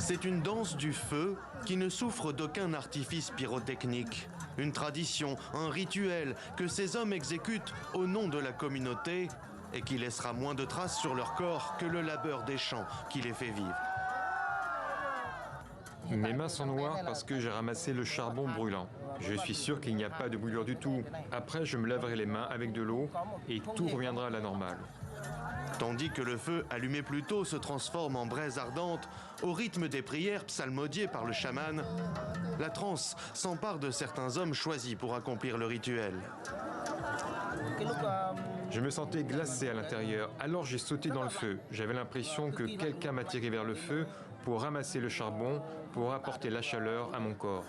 C'est une danse du feu qui ne souffre d'aucun artifice pyrotechnique. Une tradition, un rituel que ces hommes exécutent au nom de la communauté et qui laissera moins de traces sur leur corps que le labeur des champs qui les fait vivre. Mes mains sont noires parce que j'ai ramassé le charbon brûlant. Je suis sûr qu'il n'y a pas de brûlure du tout. Après, je me laverai les mains avec de l'eau et tout reviendra à la normale. Tandis que le feu, allumé plus tôt, se transforme en braise ardente, au rythme des prières psalmodiées par le chaman, la transe s'empare de certains hommes choisis pour accomplir le rituel. Je me sentais glacé à l'intérieur, alors j'ai sauté dans le feu. J'avais l'impression que quelqu'un m'a tiré vers le feu pour ramasser le charbon, pour apporter la chaleur à mon corps.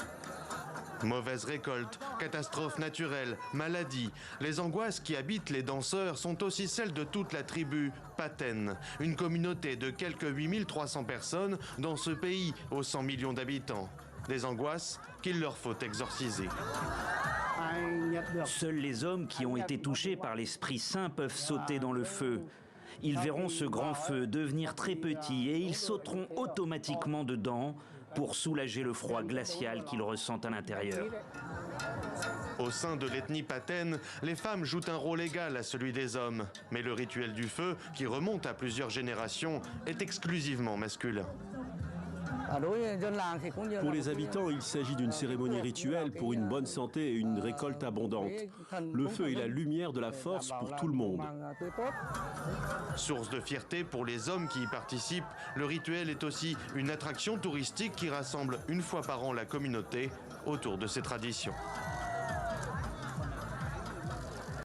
Mauvaise récolte, catastrophes naturelles, maladies. Les angoisses qui habitent les danseurs sont aussi celles de toute la tribu Paten, une communauté de quelques 8300 personnes dans ce pays aux 100 millions d'habitants. Des angoisses qu'il leur faut exorciser. Seuls les hommes qui ont été touchés par l'Esprit Saint peuvent sauter dans le feu. Ils verront ce grand feu devenir très petit et ils sauteront automatiquement dedans pour soulager le froid glacial qu'ils ressentent à l'intérieur. Au sein de l'ethnie Paten, les femmes jouent un rôle égal à celui des hommes. Mais le rituel du feu, qui remonte à plusieurs générations, est exclusivement masculin. Pour les habitants, il s'agit d'une cérémonie rituelle pour une bonne santé et une récolte abondante. Le feu est la lumière de la force pour tout le monde. Source de fierté pour les hommes qui y participent, le rituel est aussi une attraction touristique qui rassemble une fois par an la communauté autour de ses traditions.